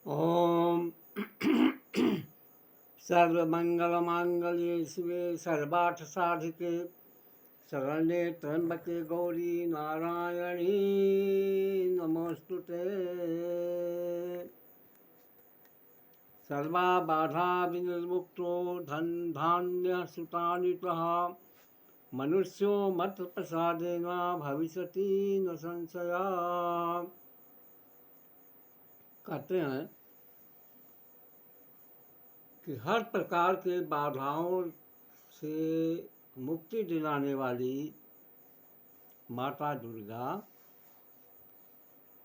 ओम सर्वमंगलमांगल्ये शिवे सर्वार्थसाधिके शरण्ये त्र्यंबके गौरी नारायणी नमोस्तुते। सर्वाबाधा विनिर्मुक्तो धन धान्य सुतानितः मनुष्यो मत प्रसादेन भविष्यति न संशया। कहते हैं कि हर प्रकार के बाधाओं से मुक्ति दिलाने वाली माता दुर्गा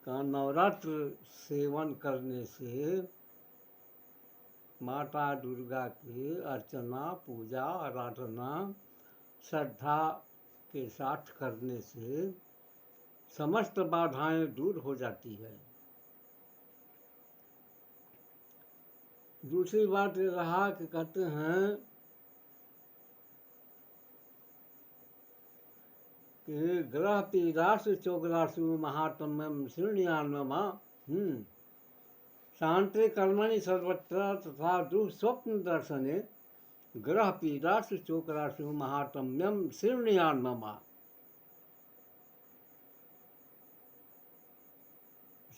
का नवरात्र सेवन करने से, माता दुर्गा की अर्चना पूजा आराधना श्रद्धा के साथ करने से समस्त बाधाएं दूर हो जाती है। दूसरी बात ये रहा कि कहते हैं कि ग्रह पीड़ासु चोग्रासु महात्म्यम शून्यान्वमा शांति कर्मणि सर्वत्र तथा दुःस्वप्न दर्शने ग्रह पीड़ासु चोग्रासु महात्म्यम शून्यान्वमा।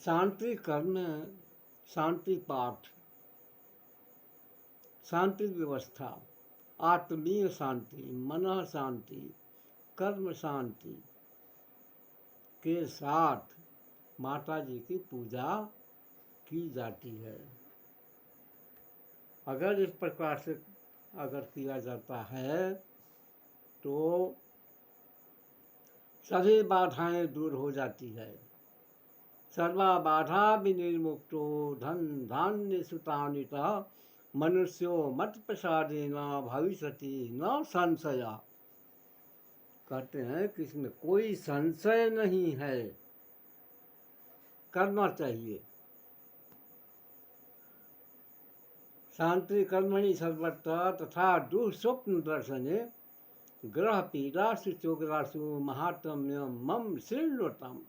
शांति कर्म, शांति पाठ, शांति व्यवस्था, आत्मीय शांति, मन शांति, कर्म शांति के साथ माता जी की पूजा की जाती है। अगर इस प्रकार से अगर किया जाता है तो सभी बाधाएं दूर हो जाती है। सर्वा बाधा विनिर्मुक्तो धन धान्य सुतानितः मनुष्यो मत प्रसादेन भविष्यति न संशया। कहते हैं कि इसमें कोई संशय नहीं है, करना चाहिए। शांति कर्मणि सर्वत्र तथा दुःस्वप्न दर्शने ग्रह पीड़ासु चोग्रासु महात्म्यम मम शृण्वतम।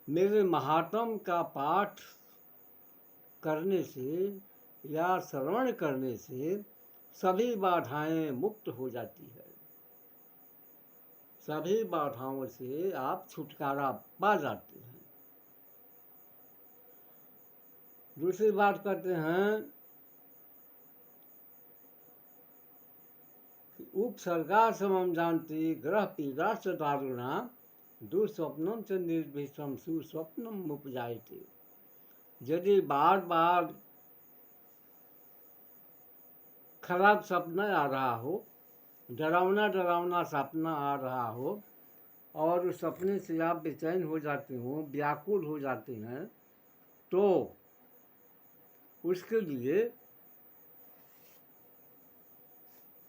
मेरे महात्म का पाठ करने से या श्रवण करने से सभी बाधाएं मुक्त हो जाती है। सभी बाधाओं से आप छुटकारा पा जाते हैं। दूसरी बात कहते हैं कि उपसर्गा समम जानती ग्रह पीड़ा च दारुणा दुस्वप्नम च निर्भीषम सुस्वप्नम उपजायते। यदि बार बार खराब सपना आ रहा हो, डरावना डरावना सपना आ रहा हो और उस सपने से आप बेचैन हो जाते हो, व्याकुल हो जाते हैं, तो उसके लिए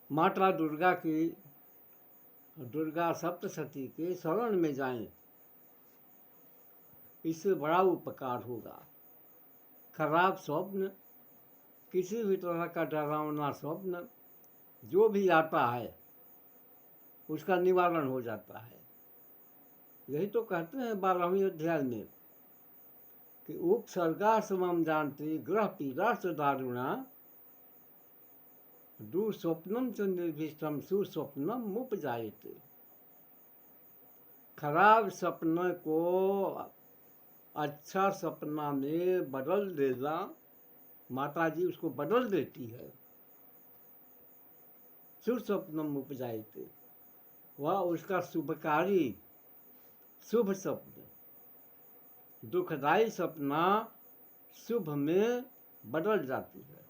माता दुर्गा की दुर्गा सप्तशती के शरण में जाएं। इससे बड़ा उपकार होगा। खराब स्वप्न, किसी भी तरह का डरावना स्वप्न जो भी आता है उसका निवारण हो जाता है। यही तो कहते हैं 12वें अध्याय में कि उपसर्गा समम जानती ग्रह पीड़ा च दारुणा दुस्वप्नम च निर्भीष्टम सुस्वप्नम उपजायते। खराब सपने को अच्छा सपना में बदल देना, माता जी उसको बदल देती है। सुस्वप्नम उपजायते, वह उसका शुभकारी शुभ स्वप्न, दुखदायी सपना शुभ में बदल जाती है।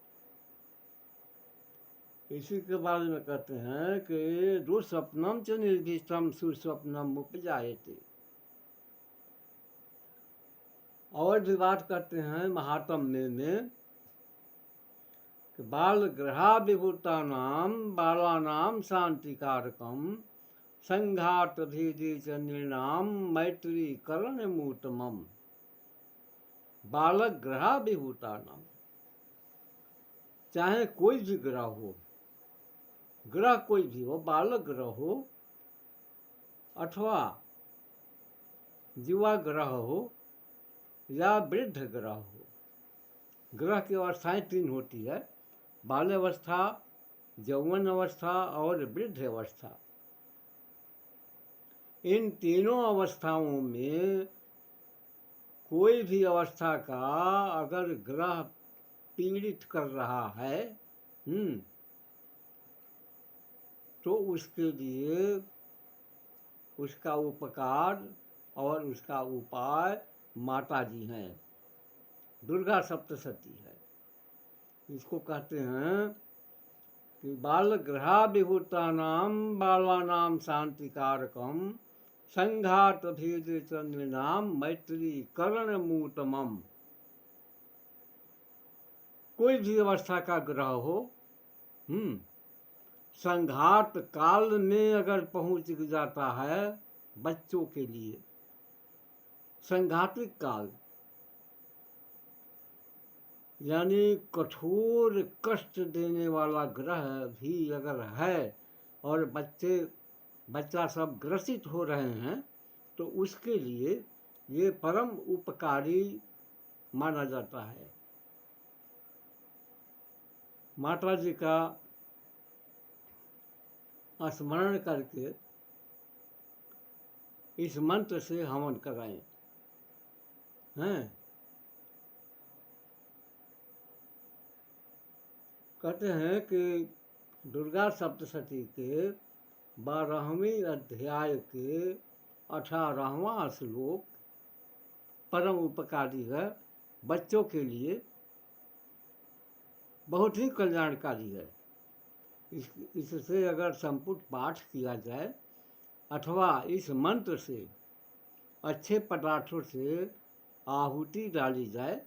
इसी के बारे में कहते हैं कि दुस्वप्नम च निर्भीष्टम सुस्वप्नम उपजायते। और भी बात करते हैं महात्म्य में कि बाल ग्रहा विभूता नाम बालानाम शांतिकारकम संघात भेदी च निर्णाम मैत्री करण मूतमम। बालक ग्रहा विभूता नाम, चाहे कोई भी ग्रह हो, ग्रह कोई भी हो, बालक ग्रह हो अथवा युवा ग्रह हो या वृद्ध ग्रह हो, ग्रह की अवस्थाएं 3 होती है, बाल्यावस्था, यौवन अवस्था और वृद्ध अवस्था। इन तीनों अवस्थाओं में कोई भी अवस्था का अगर ग्रह पीड़ित कर रहा है तो उसके लिए उसका उपकार और उसका उपाय माता जी हैं, दुर्गा सप्तशती है। इसको कहते हैं कि बाल ग्रहा विभूतानाम बालानाम शांतिकारकम संघात भेद चंद्रनाम मैत्री करण मूतमम। कोई भी अवस्था का ग्रह हो, संघात काल में अगर पहुंच जाता है बच्चों के लिए, संघातिक काल यानी कठोर कष्ट देने वाला ग्रह भी अगर है और बच्चा सब ग्रसित हो रहे हैं तो उसके लिए ये परम उपकारी माना जाता है। माता जी का स्मरण करके इस मंत्र से हवन कराएं हैं। कहते हैं कि दुर्गा सप्तशती के 12वें अध्याय के 18वां श्लोक परम उपकारी है, बच्चों के लिए बहुत ही कल्याणकारी है। इससे अगर संपुट पाठ किया जाए अथवा इस मंत्र से अच्छे पदार्थों से आहुति डाली जाए,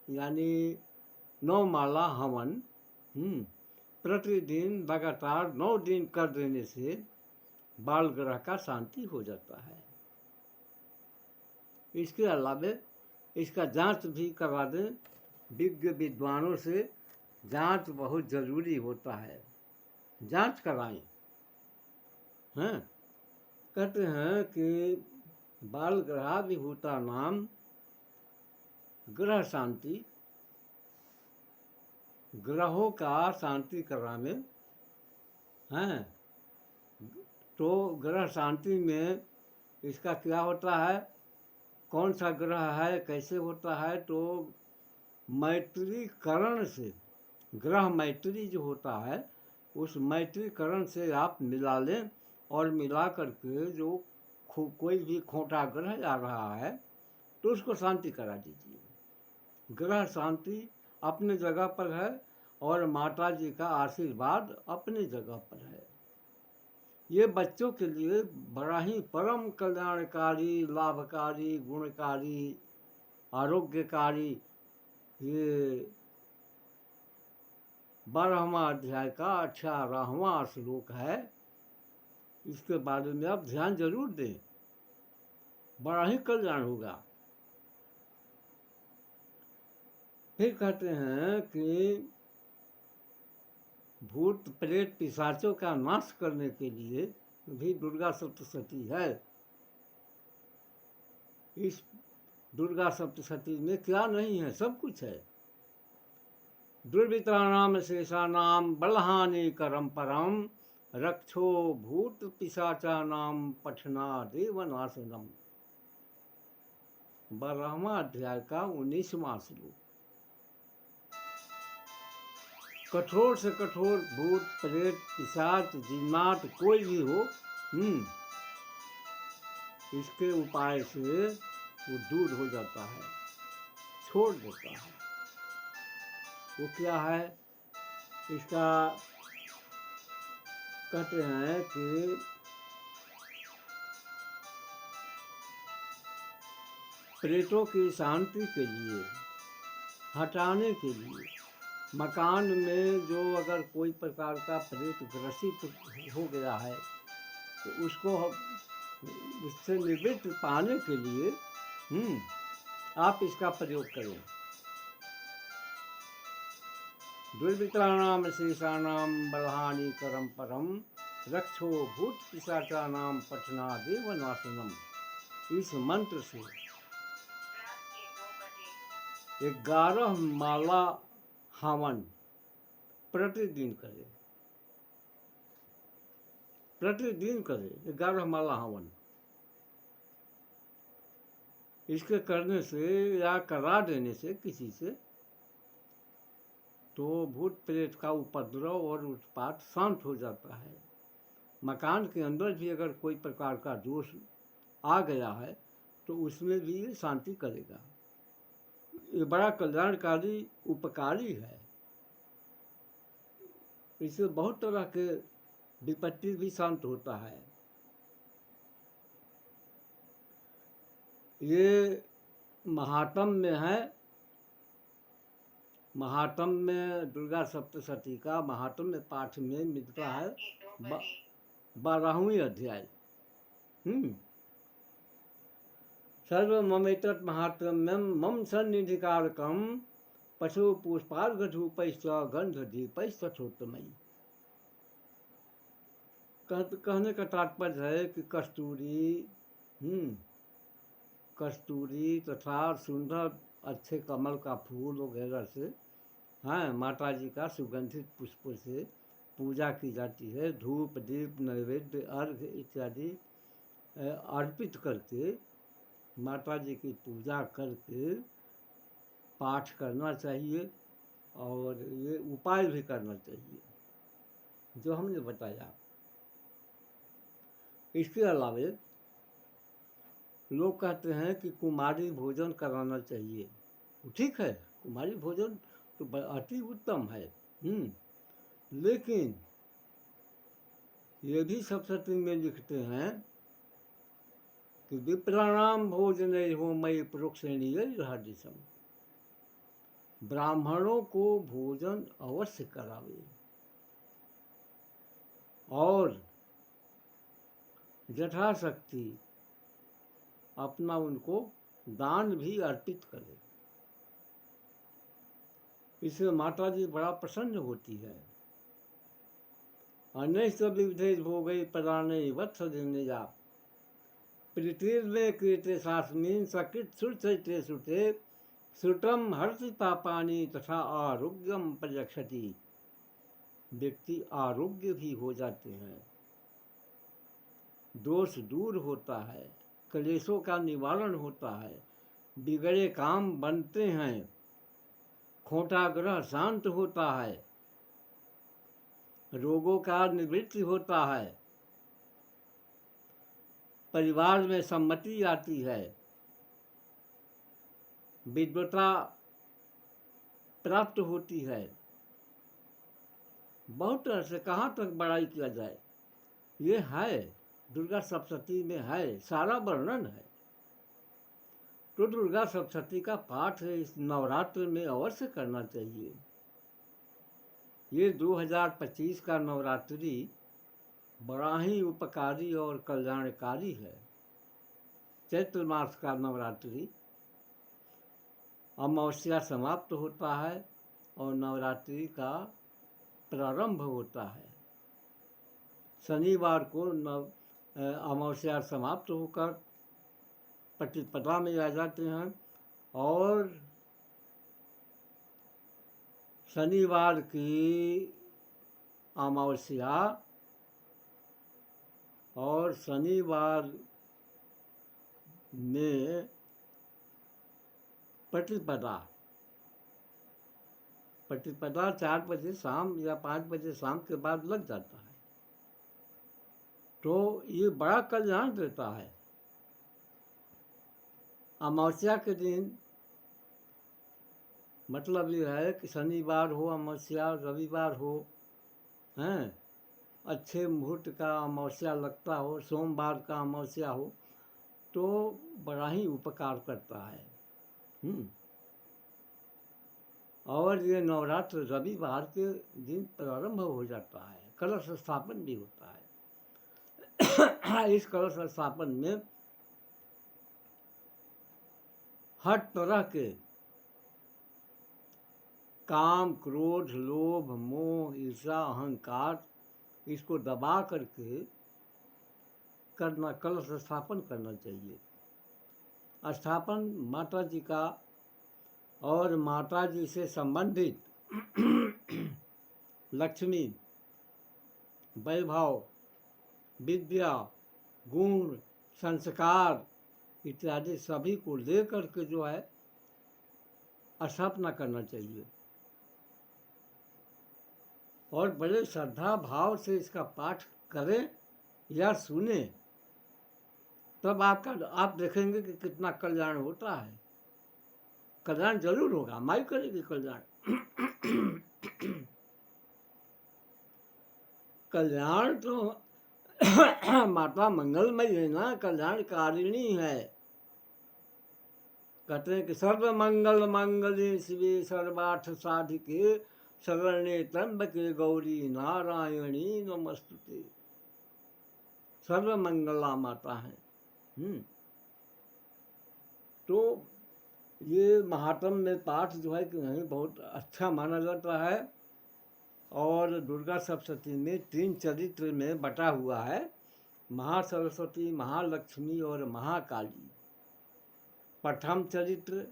यानी 9 माला हवन प्रतिदिन लगातार 9 दिन कर देने से बाल ग्रह का शांति हो जाता है। इसके अलावा इसका जांच भी करवा दें, विज्ञ विद्वानों से जांच बहुत ज़रूरी होता है, जांच कराएं हैं। कहते हैं कि बाल ग्रहाभिभूता नाम ग्रह शांति, ग्रहों का शांति कराने हैं। तो ग्रह शांति में इसका क्या होता है, कौन सा ग्रह है, कैसे होता है, तो मैत्रीकरण से, ग्रह मैत्री जो होता है उस मैत्रीकरण से आप मिला लें और मिला करके जो कोई भी खोटा ग्रह आ रहा है तो उसको शांति करा दीजिए। ग्रह शांति अपने जगह पर है और माता जी का आशीर्वाद अपने जगह पर है। ये बच्चों के लिए बड़ा ही परम कल्याणकारी, लाभकारी, गुणकारी, आरोग्यकारी ये 12वां अध्याय का 18वां श्लोक है। इसके बारे में आप ध्यान जरूर दें, बड़ा ही कल्याण होगा। फिर कहते हैं कि भूत प्रेत पिशाचों का नाश करने के लिए भी दुर्गा सप्तशती है। इस दुर्गा सप्तशती में क्या नहीं है, सब कुछ है। दुर्वृत्राणाम शेषानाम बलहानि करम परम रक्षो भूत पिशाचानाम पठना देवनाशनम। 12वां अध्याय का 19वां श्लोक। कठोर से कठोर भूत प्रेत पिशाच जिन्नात कोई भी हो, इसके उपाय से वो दूर हो जाता है, छोड़ देता है। वो क्या है, इसका कहते हैं कि प्रेतों की शांति के लिए, हटाने के लिए, मकान में जो अगर कोई प्रकार का प्रेत ग्रसित हो गया है तो उसको उससे निवृत्ति पाने के लिए आप इसका प्रयोग करें। दुर्वृत्राणाम शेषानाम बलहानि करम परम रक्षो भूत पिशाचानाम पठना देवनाशनम। इस मंत्र से 11 माला हवन प्रतिदिन करे, प्रतिदिन करे 11 माला हवन। इसके करने से या करा देने से किसी से तो भूत प्रेत का उपद्रव और उत्पात शांत हो जाता है। मकान के अंदर भी अगर कोई प्रकार का दोष आ गया है तो उसमें भी ये शांति करेगा। ये बड़ा कल्याणकारी उपकारी है। इससे बहुत तरह के विपत्ति भी शांत होता है। ये महात्म में है, महात्म में दुर्गा सप्तशती का महात्म्य पाठ में मिलता है 12वीं अध्याय। सर्वममेतत् महात्म्यम मम सन्निधिकारकम पशु पुष्पार्घधूपैश्च गंधदीपैस्तथोत्तमयी। कहने का तात्पर्य है कि कस्तूरी तथा सुंदर अच्छे कमल का फूल वगैरह से माता जी का सुगंधित पुष्पों से पूजा की जाती है। धूप दीप नैवेद्य अर्घ इत्यादि अर्पित करके माता जी की पूजा करके पाठ करना चाहिए और ये उपाय भी करना चाहिए जो हमने बताया। इसके अलावे लोग कहते हैं कि कुमारी भोजन कराना चाहिए। ठीक है, कुमारी भोजन तो अति उत्तम है, लेकिन ये भी सप्तशती में लिखते हैं कि विप्राणाम भोजन हो मई प्रोक्षणीय रहदिशम। ब्राह्मणों को भोजन अवश्य करावे और यथाशक्ति अपना उनको दान भी अर्पित करे। इससे माता जी बड़ा प्रसन्न होती है। अनैश्च विविधे भोगै प्रदाने वत्स दिनजा प्रीतिर्मे कृते शास्मिन् सकृत सुरचैते सुते श्रुतम हर्षि पापानि तथा आरोग्यम प्रयक्षति। व्यक्ति आरोग्य भी हो जाते हैं, दोष दूर होता है, क्लेशों का निवारण होता है, बिगड़े काम बनते हैं, खोटा ग्रह शांत होता है, रोगों का निवृत्ति होता है, परिवार में सम्मति आती है, विद्वता प्राप्त होती है। बहुत तरह से कहाँ तक बड़ाई किया जाए, ये है दुर्गा सप्तशती में है, सारा वर्णन है। तो दुर्गा सप्तशती का पाठ इस नवरात्र में अवश्य करना चाहिए। ये 2025 का नवरात्रि बड़ा ही उपकारी और कल्याणकारी है। चैत्र मास का नवरात्रि अमावस्या समाप्त होता है और नवरात्रि का प्रारंभ होता है। शनिवार को अमावस्या समाप्त होकर प्रतिपदा में आ जाते हैं और शनिवार की अमावस्या और शनिवार में प्रतिपदा 4 बजे शाम या 5 बजे शाम के बाद लग जाता है। तो ये बड़ा कल्याण देता है। अमावस्या के दिन मतलब ये है कि शनिवार हो अमावस्या, रविवार हो, अच्छे मुहूर्त का अमावस्या लगता हो, सोमवार का अमावस्या हो, तो बड़ा ही उपकार करता है। और ये नवरात्र रविवार के दिन प्रारंभ हो जाता है। कलश स्थापन भी होता है। इस कलश स्थापन में हर तरह के काम, क्रोध, लोभ, मोह, ईर्ष्या, अहंकार इसको दबा करके करना, कलश स्थापन करना चाहिए। स्थापन माता जी का और माता जी से संबंधित लक्ष्मी, वैभव, विद्या, गुण, संस्कार इत्यादि सभी को लेकर के जो है स्थापना करना चाहिए और बड़े श्रद्धा भाव से इसका पाठ करें या सुने, तब आप देखेंगे कि कितना कल्याण होता है। कल्याण जरूर होगा, माई करेगी कल्याण। कल्याण तो माता मंगलमय है ना, कल्याणकारिणी है। कहते हैं कि सर्व मंगल मंगले शिवे सर्वार्थ साधिके शरण्ये त्र्यंबके गौरी नारायणी नमस्तुते। सर्व मंगला माता है। तो ये महात्म में पाठ जो है कि नहीं बहुत अच्छा माना जाता है। और दुर्गा सप्तशती में 3 चरित्र में बटा हुआ है, महासरस्वती, महालक्ष्मी और महाकाली। प्रथम चरित्र,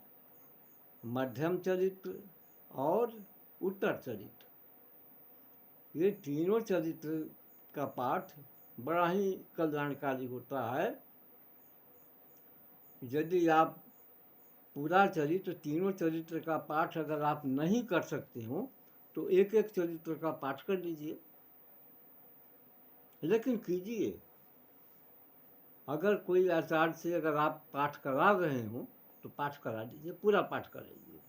मध्यम चरित्र और उत्तर चरित्र, ये तीनों चरित्र का पाठ बड़ा ही कल्याणकारी होता है। यदि आप पूरा चरित्र, तीनों चरित्र का पाठ अगर आप नहीं कर सकते हो तो एक एक चरित्र का पाठ कर लीजिए, लेकिन कीजिए। अगर कोई आचार्य से अगर आप पाठ करा रहे हो तो पाठ करा दीजिए, पूरा पाठ कराइए।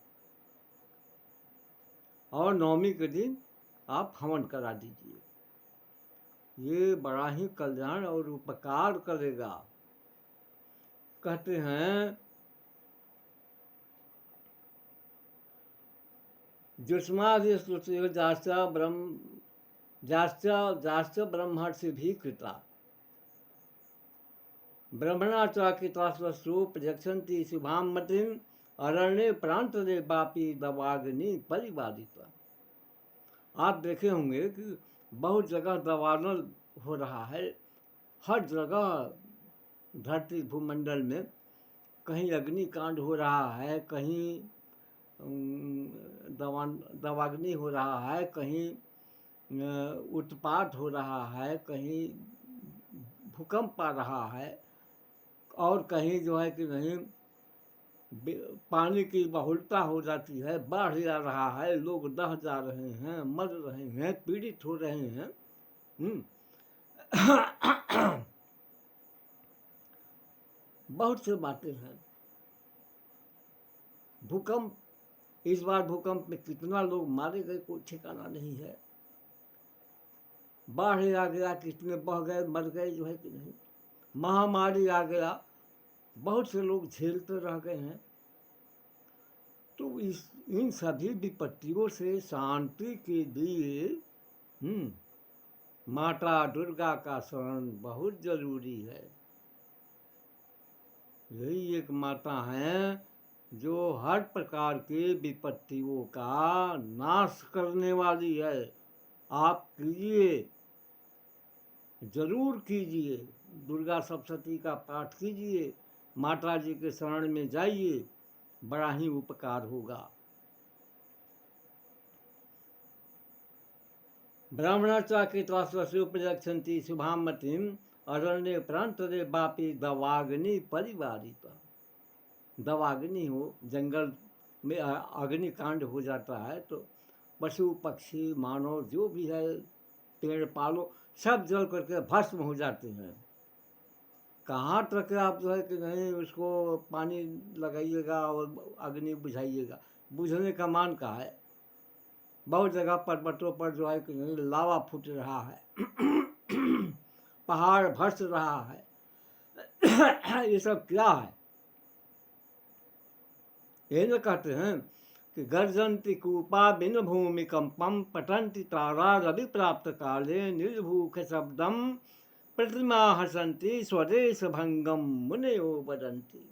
और नवमी के दिन आप हवन करा दीजिए, ये बड़ा ही कल्याण और उपकार करेगा। कहते हैं जुष्मादिस्तुतियो जाश्च ब्रह्मर्षि भी कृता ब्रह्मणा च कृतास्वसु प्रजक्षन्ति शुभां मतिं अरण्ये प्रान्तरे वापी दवाग्नि परिवादिता। आप देखे होंगे कि बहुत जगह दवानल हो रहा है, हर जगह धरती भूमंडल में कहीं अग्निकांड हो रहा है, कहीं दवाग्नि हो रहा है, कहीं उत्पात हो रहा है, कहीं भूकंप आ रहा है, और कहीं जो है कि नहीं पानी की बहुलता हो जाती है, बाढ़ आ रहा है, लोग दह जा रहे हैं, मर रहे हैं, पीड़ित हो रहे हैं। बहुत से बातें हैं। भूकंप, इस बार भूकंप में कितना लोग मारे गए कोई ठिकाना नहीं है। बाढ़ आ गया, कितने बह गए, मर गए जो है कि नहीं। महामारी आ गया, बहुत से लोग झेलते रह गए हैं। तो इन सभी विपत्तियों से शांति के लिए माता दुर्गा का शरण बहुत जरूरी है। यही एक माता है जो हर प्रकार के विपत्तियों का नाश करने वाली है। आप कीजिए, जरूर कीजिए, दुर्गा सप्तशती का पाठ कीजिए, माता जी के शरण में जाइए, बड़ा ही उपकार होगा। ब्राह्मणा कृतवास्वसु प्रजक्षन्ति शुभां मतिं अरण्ये प्रान्तरे वापी दवाग्नि परिवारिता। दवाग्नि हो, जंगल में अग्निकांड हो जाता है तो पशु पक्षी मानव जो भी है, पेड़ पालो, सब जल करके भस्म हो जाते हैं। कहाँ तक आप जो है कि नहीं उसको पानी लगाइएगा और अग्नि बुझाइएगा, बुझने का मान का है। बहुत जगह पर्वतों पर जो है कि नहीं लावा फूट रहा है, पहाड़ भस रहा है। ये सब क्या है? ये न कहते हैं कि गर्जन्ति कूपा बिन भूमि कंपम पठन्ति तारा रवि प्राप्त काले निर्भूख शब्दम प्रतिमा हसन्ति स्वदेश भंगम मुनयो वदन्ति।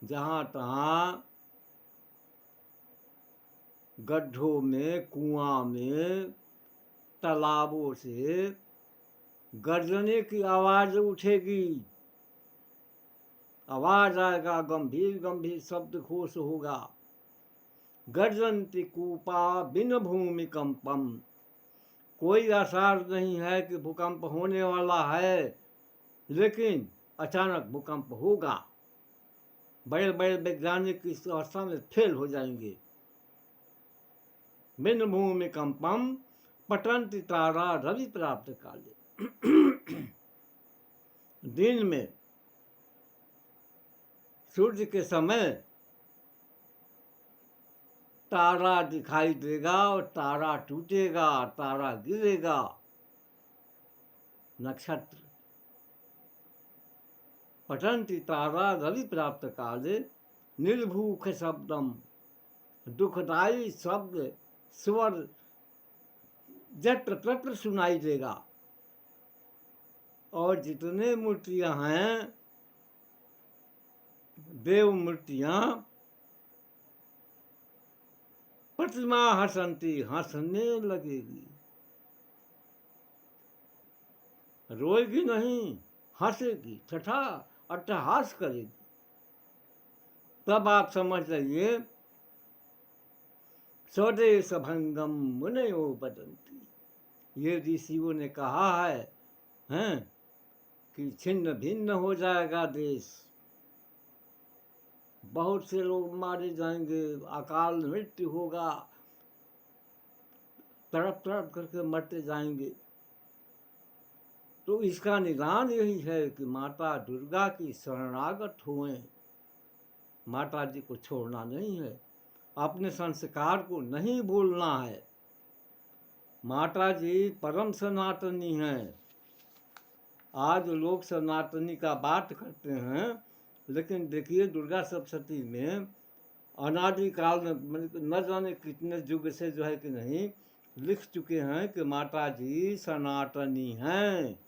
जहाँ तहाँ गड्ढों में, कुआं में, तालाबों से गर्जने की आवाज उठेगी। आवाज आएगा, गंभीर गंभीर शब्द घोष होगा। गर्जन्ति कूपा बिन भूमि कंपम, कोई आसार नहीं है कि भूकंप होने वाला है, लेकिन अचानक भूकंप होगा। बड़े बड़े वैज्ञानिक इस अवस्था में फेल हो जाएंगे। बिन भूमि कंपम पटंति तारा रवि प्राप्त काले, दिन में सूर्य के समय तारा दिखाई देगा और तारा टूटेगा, तारा गिरेगा। नक्षत्र पठन्ति तारा रवि प्राप्त काले, निर्भूख शब्दम, दुखदायी शब्द स्वर जत्र तत्र सुनाई देगा। और जितने मूर्तियां हैं, देव मूर्तियां, प्रतिमा हंसंती, हंसने लगेगी। रोएगी नहीं, हंसेगी, ठठा अट्टहास करेगी। तब आप समझ जाइए स्वदेश भंगम मुनयो बदंती, ये ऋषियों ने कहा है हैं कि छिन्न भिन्न हो जाएगा देश। बहुत से लोग मारे जाएंगे, अकाल मृत्यु होगा, तड़प तड़प करके मरते जाएंगे। तो इसका निदान यही है कि माता दुर्गा की शरणागत हुए। माता जी को छोड़ना नहीं है, अपने संस्कार को नहीं भूलना है। माता जी परम सनातनी हैं। आज लोग सनातनी का बात करते हैं, लेकिन देखिए दुर्गा सप्तशती में अनादिकाल में न जाने कितने युग से जो है कि नहीं लिख चुके हैं कि माता जी सनातनी हैं।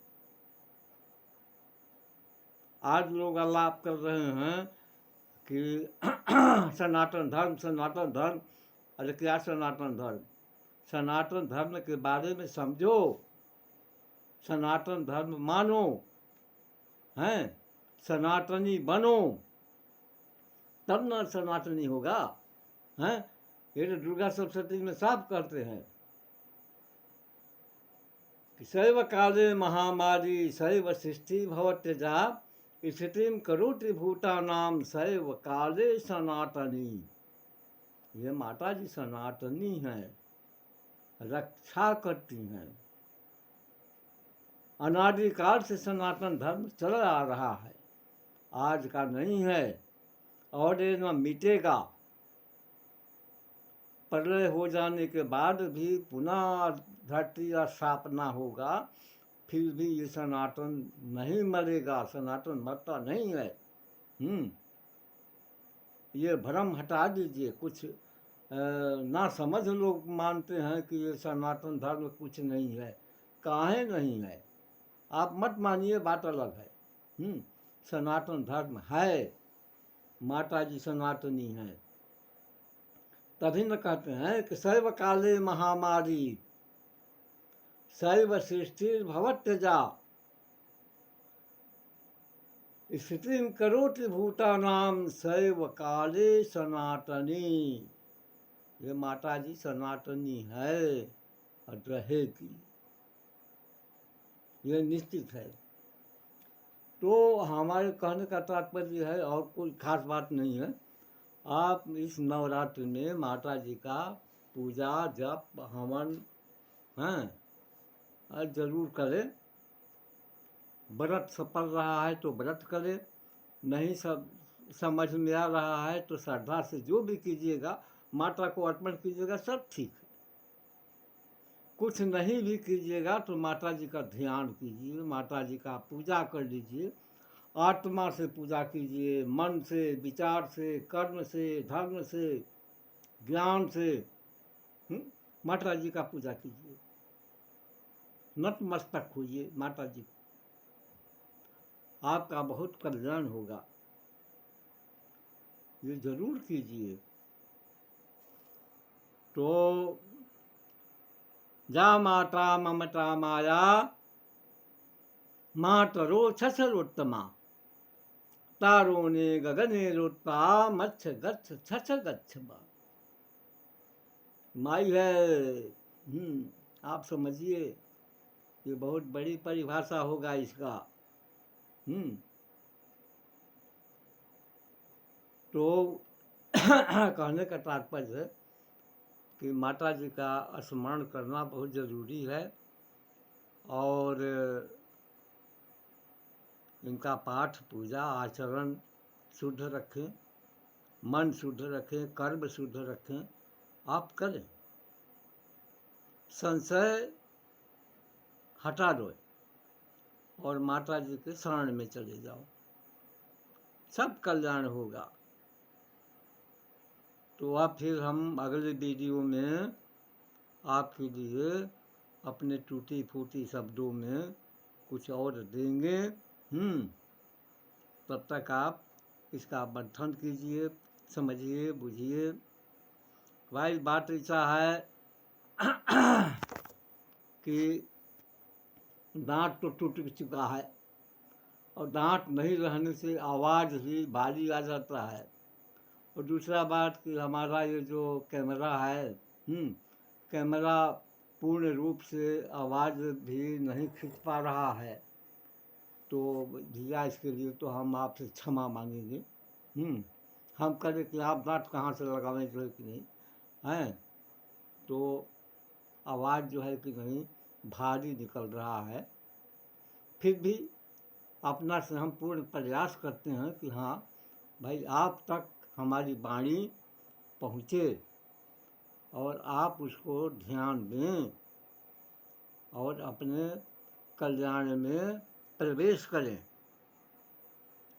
आज लोग आलाप कर रहे हैं कि सनातन धर्म, सनातन धर्म। अरे क्या सनातन धर्म? सनातन धर्म के बारे में समझो, सनातन धर्म मानो, हैं, सनातनी बनो, तब न सनातनी होगा। हैं, ये तो दुर्गा सप्तशती में साफ करते हैं कि शैव काले महामारी शैव सृष्टि भवत्यजा, स्थितिम करोति भूतानाम शैव काले सनातनी। ये माता जी सनातनी हैं, रक्षा करती हैं। अनादिकाल से सनातन धर्म चला आ रहा है, आज का नहीं है और ये न मिटेगा। प्रलय हो जाने के बाद भी पुनः धरती का स्थापना होगा, फिर भी ये सनातन नहीं मरेगा, सनातन मरता नहीं है। ये भ्रम हटा दीजिए। कुछ ना समझ लोग मानते हैं कि ये सनातन धर्म कुछ नहीं है। काहे नहीं है, आप मत मानिए, बात अलग है। सनातन धर्म है, माता जी सनातनी हैं। तभी न कहते हैं कि शैव काले महामारी शैव सृष्टि भवत्यजा, स्थितिम करोति भूतानाम शैव काले सनातनी। ये माता जी सनातनी है और रहेगी, ये निश्चित है। तो हमारे कहने का तात्पर्य है, और कोई खास बात नहीं है। आप इस नवरात्रि में माता जी का पूजा जप हवन हैं जरूर करें। व्रत सफल रहा है तो व्रत करें, नहीं सब समझ में आ रहा है तो श्रद्धा से जो भी कीजिएगा, माता को अर्पण कीजिएगा, सब ठीक है। कुछ नहीं भी कीजिएगा तो माता जी का ध्यान कीजिए, माता जी का पूजा कर लीजिए, आत्मा से पूजा कीजिए, मन से, विचार से, कर्म से, धर्म से, ज्ञान से माता जी का पूजा कीजिए, नतमस्तक होइए माता जी, आपका बहुत कल्याण होगा। ये जरूर कीजिए। तो जा माता ममता माया मातरो छसरोत्तमा, तारों ने गगने रोता मच्छ गच्छ छछ गच्छ बा। माई है। आप समझिए, ये बहुत बड़ी परिभाषा होगा इसका। तो कहने का तात्पर्य है कि माता जी का स्मरण करना बहुत ज़रूरी है और इनका पाठ पूजा आचरण शुद्ध रखें, मन शुद्ध रखें, कर्म शुद्ध रखें, आप करें। संशय हटा दो और माता जी के शरण में चले जाओ, सब कल्याण होगा। तो अब फिर हम अगले वीडियो में आपके लिए अपने टूटी फूटी शब्दों में कुछ और देंगे। तब तक आप इसका मंथन कीजिए, समझिए, बुझिए। भाई बात ऐसा है कि दांत तो टूट चुका है और दांत नहीं रहने से आवाज़ भी भारी आ जाता है। और दूसरा बात कि हमारा ये जो कैमरा है, कैमरा पूर्ण रूप से आवाज़ भी नहीं खींच पा रहा है। तो भैया इसके लिए तो हम आपसे क्षमा मांगेंगे। हम करें कि आप दांत कहाँ से लगावें जो है कि नहीं हैं, तो आवाज़ जो है कि नहीं भारी निकल रहा है। फिर भी अपना से हम पूर्ण प्रयास करते हैं कि हाँ भाई आप तक हमारी वाणी पहुँचे और आप उसको ध्यान दें और अपने कल्याण में प्रवेश करें।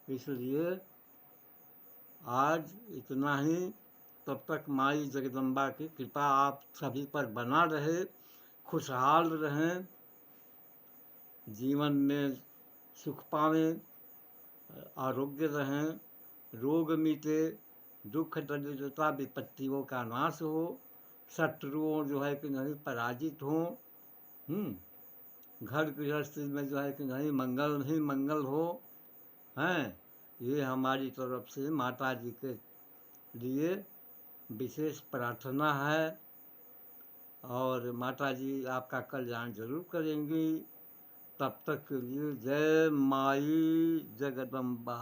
इसलिए आज इतना ही। तब तक माई जगदम्बा की कृपा आप सभी पर बना रहे, खुशहाल रहें, जीवन में सुख पावें, आरोग्य रहें, रोग मिटे, दुख दरिद्रता विपत्तियों का नाश हो, शत्रुओं जो है कि नहीं पराजित हों, घर गृहस्थी में जो है कि नहीं मंगल ही मंगल हो हैं। ये हमारी तरफ से माता जी के लिए विशेष प्रार्थना है और माता जी आपका कल्याण जरूर करेंगी। तब तक के लिए जय माई जगदम्बा।